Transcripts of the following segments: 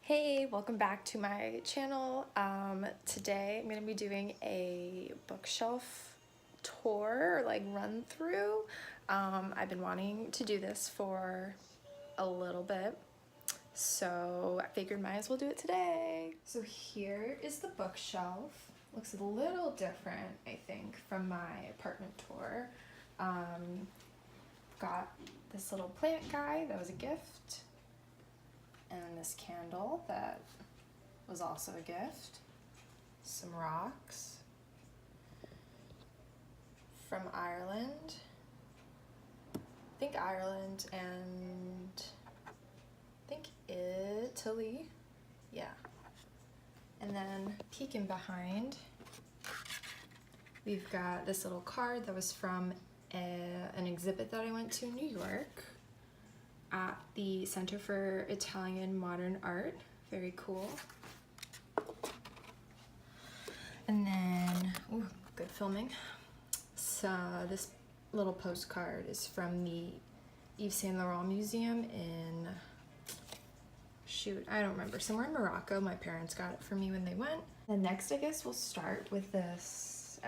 Hey, welcome back to my channel. Today I'm going to be doing a bookshelf tour, like run through. I've been wanting to do this for a little bit, so I figured might as well do it today. So here is the bookshelf. Looks a little different, I think, from my apartment tour. Got this little plant guy that was a gift, and this candle that was also a gift, some rocks from Ireland, I think Ireland and I think Italy, yeah. And then peeking behind, we've got this little card that was from an exhibit that I went to in New York at the Center for Italian Modern Art. Very cool. And then, ooh, good filming. So this little postcard is from the Yves Saint Laurent Museum in, shoot, I don't remember, somewhere in Morocco. My parents got it for me when they went. And next, I guess we'll start with this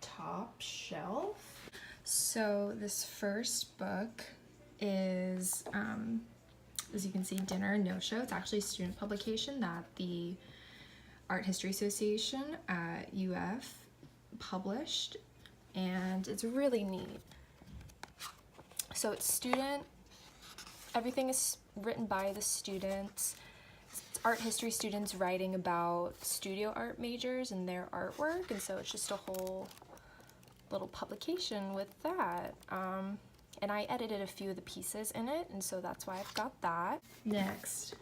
top shelf. So this first book is, as you can see, Dinner and No Show. It's actually a student publication that the Art History Association at UF published, and it's really neat. So it's everything is written by the students. It's art history students writing about studio art majors and their artwork, and so it's just a whole little publication with that. And I edited a few of the pieces in it, and so that's why I've got that. Next,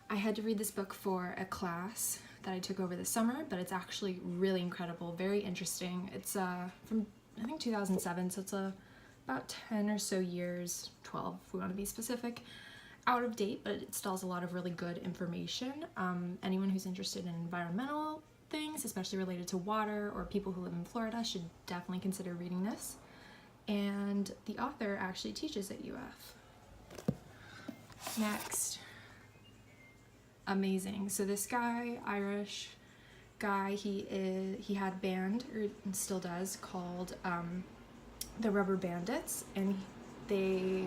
I had to read this book for a class that I took over the summer, but it's actually really incredible, very interesting. It's from, I think, 2007, so it's about 10 or so years, 12 if we want to be specific, out of date, but it still has a lot of really good information. Anyone who's interested in environmental things, especially related to water, or people who live in Florida, should definitely consider reading this. And the author actually teaches at UF. Next, amazing. So this guy, Irish guy, he had a band, or still does, called the Rubber Bandits, and they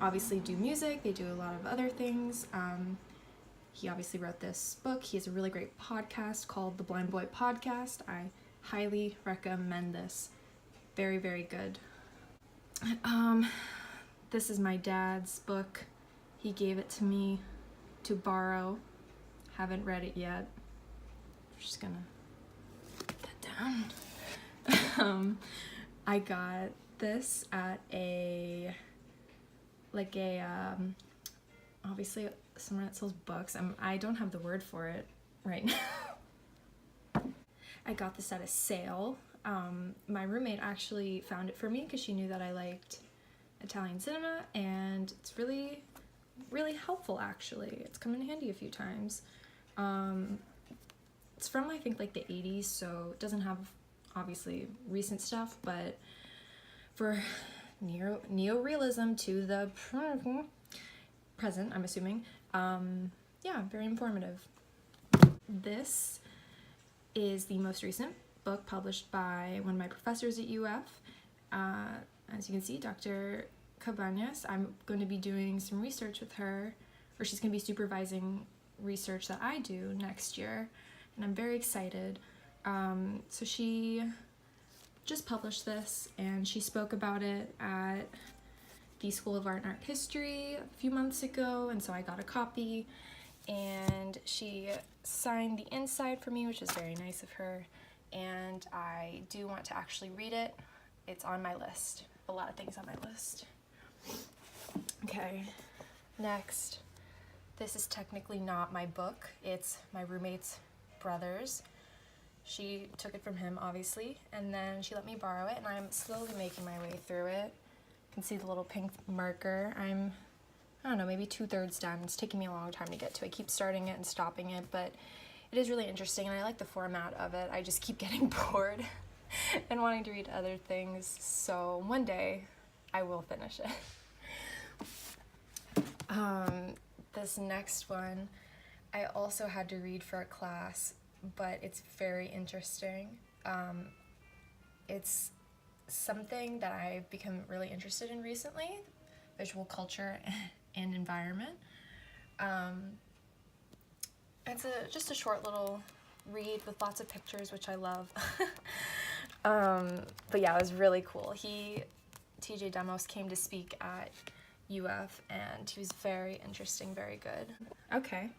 obviously do music. They do a lot of other things. He obviously wrote this book. He has a really great podcast called The Blind Boy Podcast. I highly recommend this. Very, very good. This is my dad's book. He gave it to me to borrow. Haven't read it yet. I'm just gonna put that down. I got this at obviously somewhere that sells books. I don't have the word for it right now. I got this at a sale. My roommate actually found it for me because she knew that I liked Italian cinema, and it's really, really helpful actually. It's come in handy a few times. It's from, I think, like the 80s, so it doesn't have obviously recent stuff, but for neo-realism to the present, I'm assuming, yeah, very informative. This is the most recent book published by one of my professors at UF. As you can see, Dr. Cabañas. I'm going to be doing some research with her, or she's going to be supervising research that I do next year, and I'm very excited. So she just published this, and she spoke about it at the School of Art and Art History a few months ago, and so I got a copy, and she signed the inside for me, which is very nice of her, and I do want to actually read it. It's on my list. A lot of things on my list. Okay, next. This is technically not my book. It's my roommate's brother's. She took it from him, obviously, and then she let me borrow it, and I'm slowly making my way through it. You can see the little pink marker. I don't know, maybe 2/3 done. It's taking me a long time to get to. I keep starting it and stopping it, but it is really interesting, and I like the format of it. I just keep getting bored and wanting to read other things, so one day I will finish it. This next one I also had to read for a class, but it's very interesting. It's something that I've become really interested in recently, visual culture and environment. It's just a short little read with lots of pictures, which I love. But yeah, it was really cool. TJ Demos came to speak at UF, and he was very interesting, very good. Okay.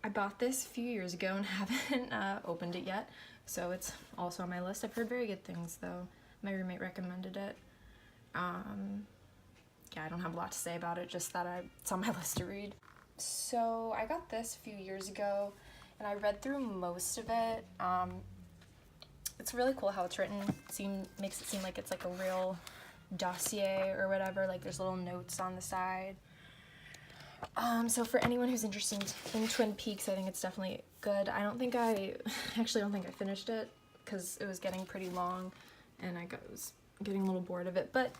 I bought this a few years ago and haven't opened it yet, so it's also on my list. I've heard very good things, though. My roommate recommended it. Yeah, I don't have a lot to say about it, just that it's on my list to read. So I got this a few years ago, and I read through most of it. It's really cool how it's written. Makes it seem like it's like a real dossier or whatever, like there's little notes on the side. So for anyone who's interested in Twin Peaks, I think it's definitely good. I don't think I finished it because it was getting pretty long and I was getting a little bored of it, but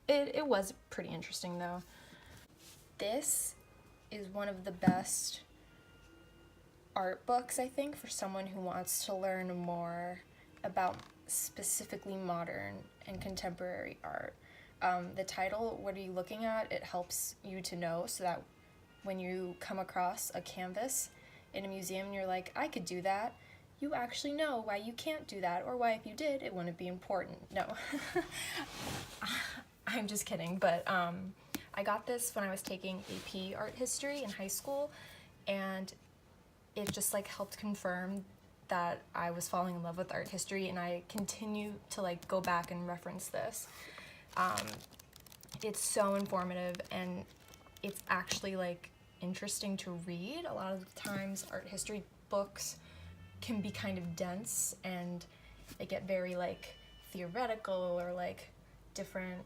it was pretty interesting though. This is one of the best art books, I think, for someone who wants to learn more about specifically modern and contemporary art. The title, What Are You Looking At? It helps you to know so that when you come across a canvas in a museum and you're like, I could do that, you actually know why you can't do that, or why if you did, it wouldn't be important. No. I'm just kidding, but I got this when I was taking AP art history in high school, and it just like helped confirm that I was falling in love with art history, and I continue to like go back and reference this. It's so informative, and it's actually like interesting to read. A lot of the times art history books can be kind of dense and they get very like theoretical or like different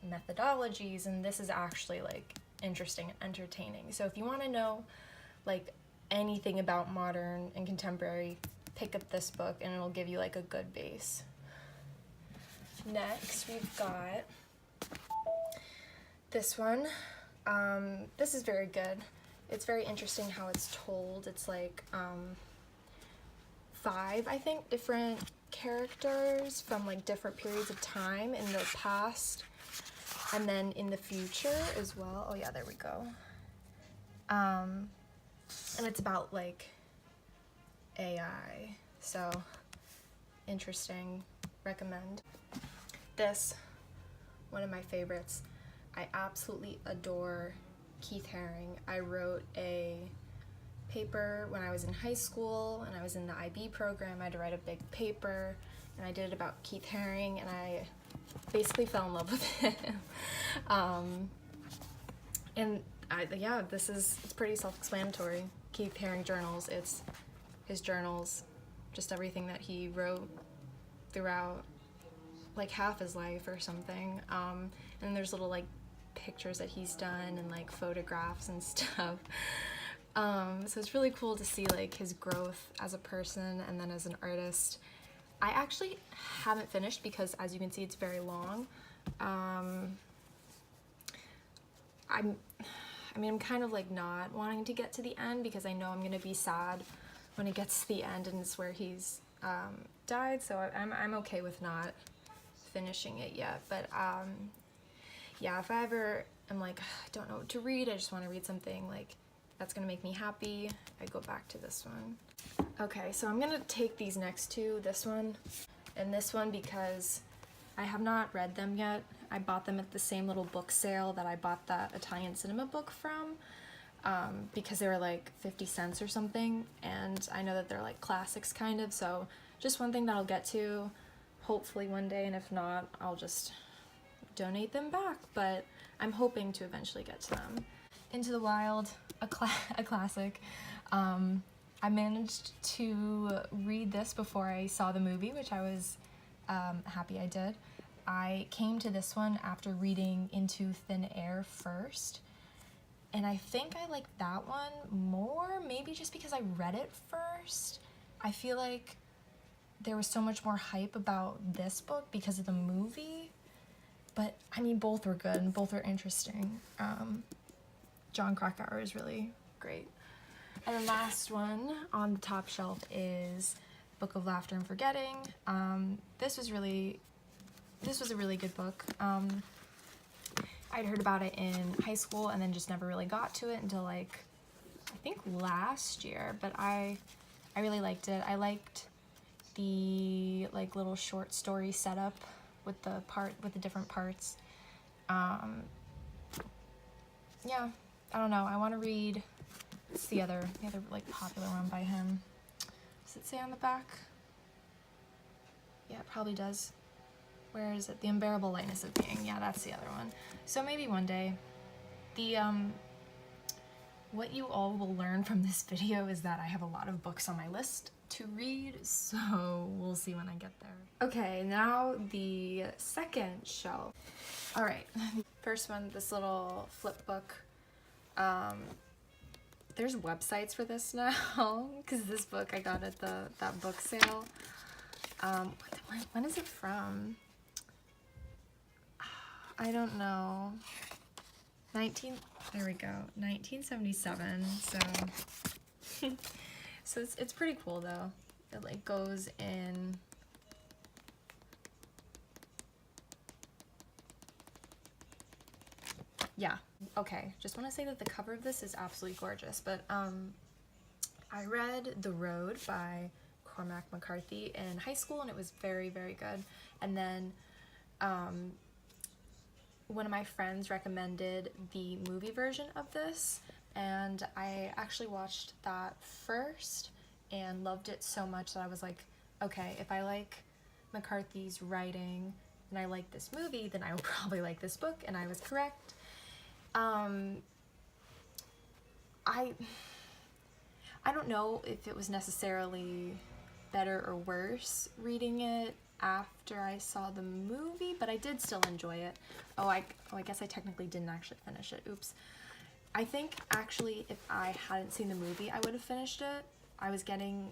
methodologies, and this is actually like interesting and entertaining. So if you want to know like anything about modern and contemporary, pick up this book and it'll give you like a good base. Next we've got this one. This is very good. It's very interesting how it's told. It's like 5, I think, different characters from like different periods of time in the past and then in the future as well. Oh yeah, there we go. And it's about like AI, so interesting. Recommend. This, one of my favorites. I absolutely adore Keith Haring. I wrote a paper when I was in high school and I was in the IB program. I had to write a big paper and I did it about Keith Haring, and I basically fell in love with him. Yeah, it's pretty self-explanatory. Keith Haring journals, it's his journals, just everything that he wrote throughout like half his life or something. And there's little like pictures that he's done and like photographs and stuff. So it's really cool to see like his growth as a person and then as an artist. I actually haven't finished because, as you can see, it's very long. I'm kind of like not wanting to get to the end because I know I'm gonna be sad when it gets to the end and it's where he's died. So I'm okay with not finishing it yet. But yeah, if I ever am like, I don't know what to read, I just want to read something like that's gonna make me happy, I go back to this one. Okay, so I'm gonna take these next two, this one and this one, because I have not read them yet. I bought them at the same little book sale that I bought that Italian cinema book from, because they were like 50 cents or something, and I know that they're like classics kind of, so just one thing that I'll get to hopefully one day, and if not, I'll just donate them back, but I'm hoping to eventually get to them. Into the Wild, a classic. I managed to read this before I saw the movie, which I was happy I did. I came to this one after reading Into Thin Air first, and I think I liked that one more, maybe just because I read it first. I feel like there was so much more hype about this book because of the movie, but I mean, both were good and both were interesting. Jon Krakauer is really great. And the last one on the top shelf is Book of Laughter and Forgetting. This was a really good book. I'd heard about it in high school and then just never really got to it until like I think last year, but I really liked it. I liked the like little short story setup with the different parts. Yeah, I don't know. I want to read. What's the other like popular one by him? Does it say on the back? Yeah, it probably does. Where is it? The Unbearable Lightness of Being. Yeah, that's the other one. So maybe one day. The what you all will learn from this video is that I have a lot of books on my list to read, so we'll see when I get there. Okay, now the second shelf. All right, first one, this little flip book. There's websites for this now, because this book I got at that book sale. When is it from? I don't know. There we go, 1977, so so it's pretty cool though. It like goes in, yeah, okay, just want to say that the cover of this is absolutely gorgeous, but I read The Road by Cormac McCarthy in high school and it was very, very good, and then one of my friends recommended the movie version of this, and I actually watched that first and loved it so much that I was like, okay, if I like McCarthy's writing and I like this movie, then I will probably like this book, and I was correct. I don't know if it was necessarily better or worse reading it after I saw the movie, but I did still enjoy it. I guess I technically didn't actually finish it. Oops. I think actually if I hadn't seen the movie, I would have finished it. I was getting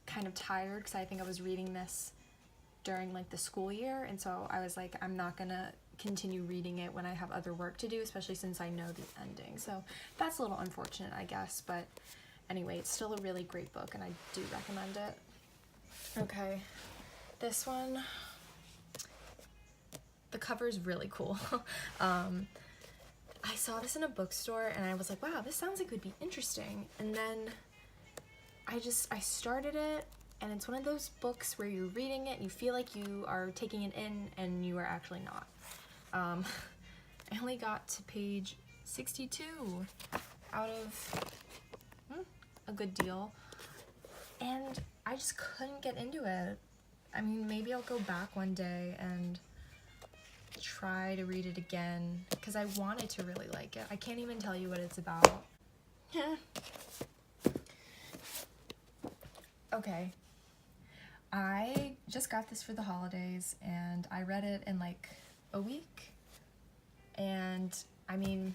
kind of tired because I think I was reading this during like the school year, and so I was like, I'm not gonna continue reading it when I have other work to do, especially since I know the ending. So that's a little unfortunate, I guess, but anyway, it's still a really great book and I do recommend it. Okay. This one, the cover is really cool. I saw this in a bookstore and I was like, wow, this sounds like it would be interesting. And then I started it, and it's one of those books where you're reading it and you feel like you are taking it in and you are actually not. I only got to page 62 out of a good deal, and I just couldn't get into it. I mean, maybe I'll go back one day and try to read it again, because I wanted to really like it. I can't even tell you what it's about. Okay. I just got this for the holidays, and I read it in like a week, and I mean,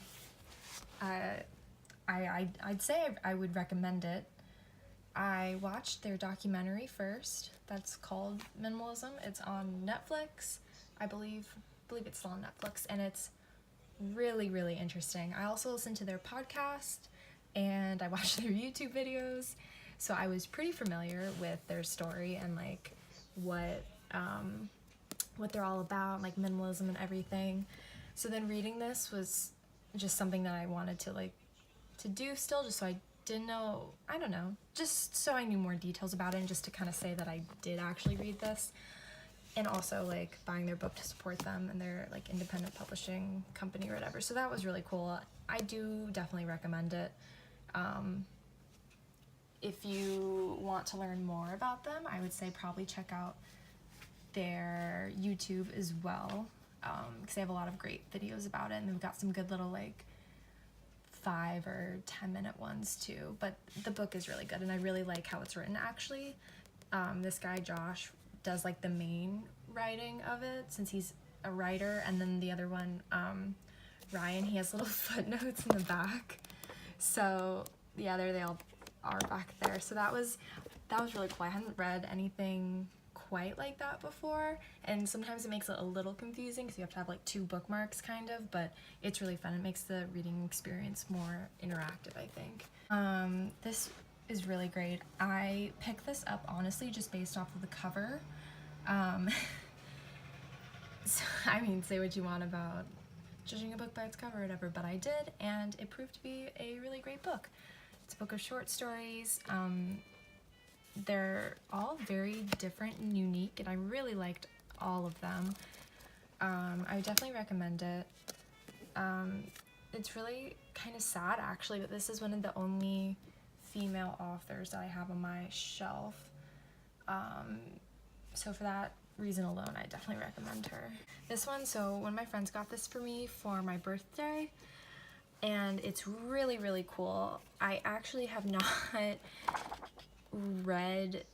I'd say I would recommend it. I watched their documentary first. That's called Minimalism. It's on Netflix. I believe it's still on Netflix, and it's really, really interesting. I also listened to their podcast and I watched their YouTube videos, so I was pretty familiar with their story and like what they're all about, like minimalism and everything. So then reading this was just something that I wanted to do still, just so I didn't know, I don't know, just so I knew more details about it, and just to kind of say that I did actually read this, and also like buying their book to support them and their like independent publishing company or whatever. So that was really cool. I do definitely recommend it. If you want to learn more about them, I would say probably check out their YouTube as well, because they have a lot of great videos about it, and they've got some good little like 5 or 10 minute ones too. But the book is really good, and I really like how it's written actually. This guy Josh does like the main writing of it, since he's a writer, and then the other one, Ryan, he has little footnotes in the back. So yeah, there they all are back there. So that was really cool. I hadn't read anything quite like that before, and sometimes it makes it a little confusing because you have to have like 2 bookmarks kind of, but it's really fun. It makes the reading experience more interactive, I think. This is really great. I picked this up honestly just based off of the cover. So, I mean, say what you want about judging a book by its cover or whatever, but I did, and it proved to be a really great book. It's a book of short stories. They're all very different and unique, and I really liked all of them. I would definitely recommend it. It's really kind of sad actually, but this is one of the only female authors that I have on my shelf. So for that reason alone, I definitely recommend her. This one, so one of my friends got this for me for my birthday, and it's really, really cool. I actually have not read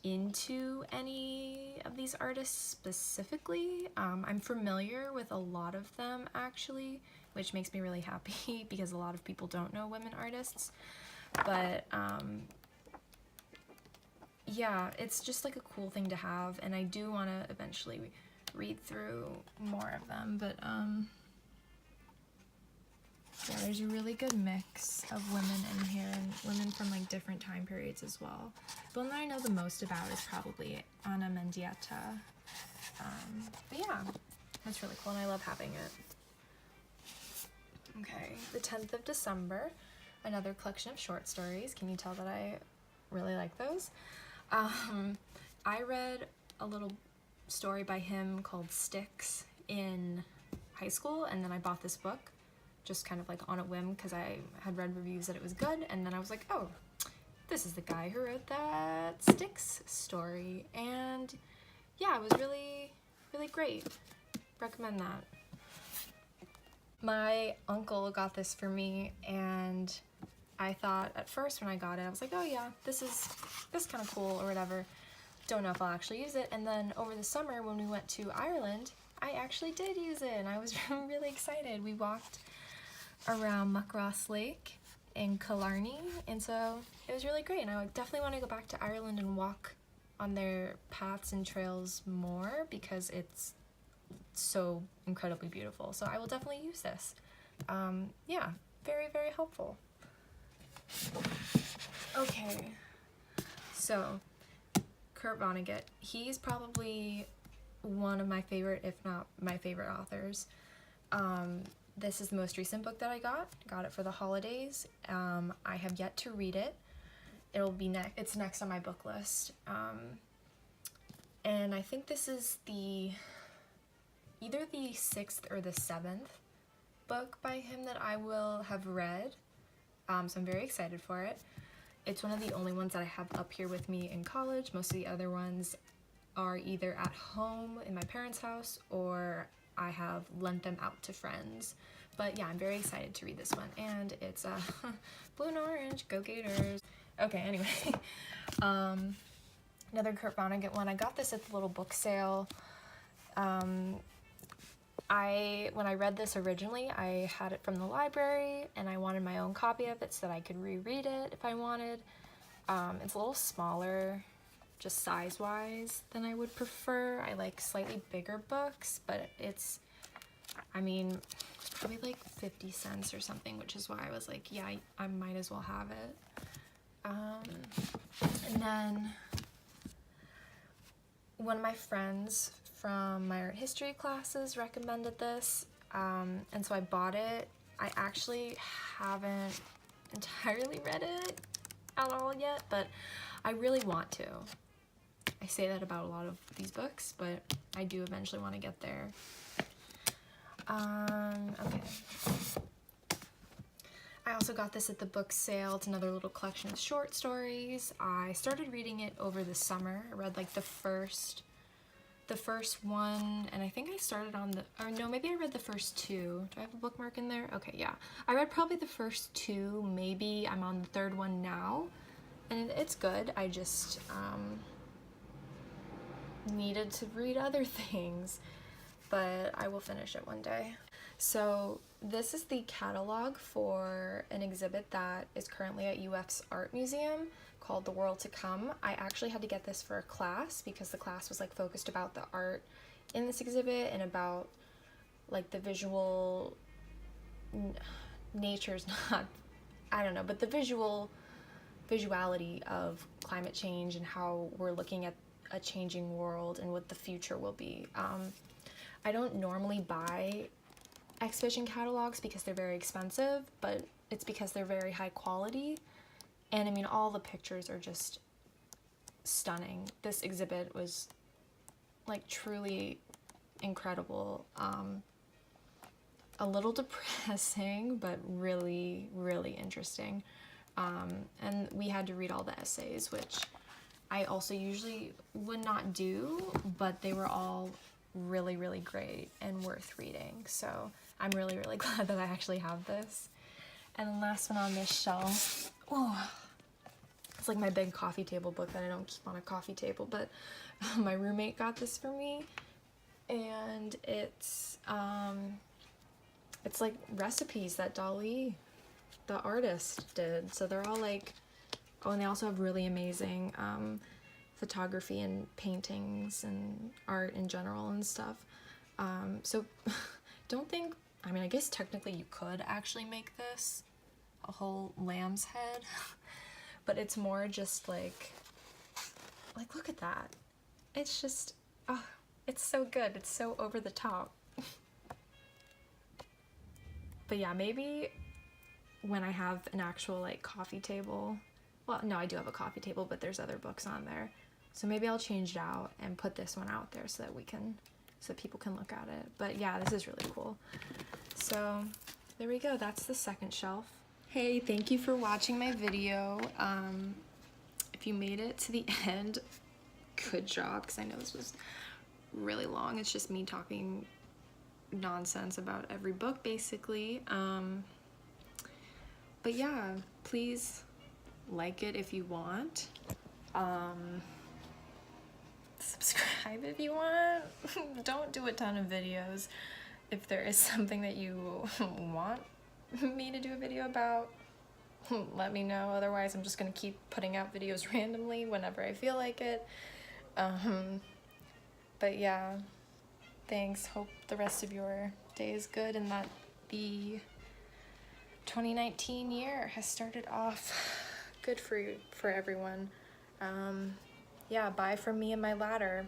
into any of these artists specifically. I'm familiar with a lot of them actually, which makes me really happy because a lot of people don't know women artists. But yeah, it's just like a cool thing to have, and I do want to eventually read through more of them, but yeah, there's a really good mix of women in here, and women from like different time periods as well. The one that I know the most about is probably Ana Mendieta. But yeah, that's really cool, and I love having it. Okay, the 10th of December, another collection of short stories. Can you tell that I really like those? I read a little story by him called Sticks in high school, and then I bought this book just kind of like on a whim because I had read reviews that it was good, and then I was like, oh, this is the guy who wrote that Sticks story, and yeah, it was really, really great. Recommend that. My uncle got this for me, and I thought at first when I got it, I was like, oh yeah, this is kind of cool or whatever. Don't know if I'll actually use it. And then over the summer when we went to Ireland, I actually did use it, and I was really excited. We walked around Muckross Lake in Killarney, and so it was really great, and I would definitely want to go back to Ireland and walk on their paths and trails more because it's so incredibly beautiful. So I will definitely use this. Yeah, very, very helpful. Okay, so Kurt Vonnegut, he's probably one of my favorite, if not my favorite authors. This is the most recent book that I got it for the holidays. I have yet to read it. It'll be it's next on my book list. And I think this is either the 6th or the 7th book by him that I will have read. So I'm very excited for it. It's one of the only ones that I have up here with me in college. Most of the other ones are either at home in my parents' house, or I have lent them out to friends. But yeah, I'm very excited to read this one, and it's blue and orange, go Gators. Okay, anyway, another Kurt Vonnegut one. I got this at the little book sale. When I read this originally, I had it from the library, and I wanted my own copy of it so that I could reread it if I wanted. It's a little smaller, just size-wise, than I would prefer. I like slightly bigger books, but it's probably like 50 cents or something, which is why I was like, yeah, I might as well have it. And then one of my friends from my art history classes recommended this, and so I bought it. I actually haven't entirely read it at all yet, but I really want to. I say that about a lot of these books, but I do eventually want to get there. Okay. I also got this at the book sale. It's another little collection of short stories. I started reading it over the summer. I read like the first one, and I think I started on maybe I read the first 2. Do I have a bookmark in there? Okay, yeah. I read probably the first 2, maybe I'm on the 3rd one now, and it's good. I just needed to read other things, but I will finish it one day. So this is the catalog for an exhibit that is currently at UF's Art Museum called The World to Come. I actually had to get this for a class because the class was like focused about the art in this exhibit and about like the visual nature's not, I don't know, but the visuality of climate change and how we're looking at a changing world and what the future will be. I don't normally buy exhibition catalogs because they're very expensive, but it's because they're very high quality. And I mean, all the pictures are just stunning. This exhibit was like truly incredible. A little depressing, but really, really interesting. And we had to read all the essays, which I also usually would not do, but they were all really, really great and worth reading. So I'm really, really glad that I actually have this. And the last one on this shelf, oh, it's like my big coffee table book that I don't keep on a coffee table, but my roommate got this for me, and it's like recipes that Dali, the artist, did. So they're all like, oh, and they also have really amazing photography and paintings and art in general and stuff. So don't think, I mean, I guess technically you could actually make this a whole lamb's head, but it's more just like look at that. It's just, oh, it's so good. It's so over the top. But yeah, maybe when I have an actual like coffee table, well, no, I do have a coffee table, but there's other books on there. So maybe I'll change it out and put this one out there so that people can look at it. But yeah, this is really cool. So there we go. That's the second shelf. Hey, thank you for watching my video. If you made it to the end, good job, because I know this was really long. It's just me talking nonsense about every book, basically. But yeah, please like it if you want. Subscribe if you want. Don't do a ton of videos. If there is something that you want me to do a video about, let me know. Otherwise, I'm just gonna keep putting out videos randomly whenever I feel like it. But yeah, thanks. Hope the rest of your day is good and that the 2019 year has started off good for everyone. Yeah, bye from me and my ladder.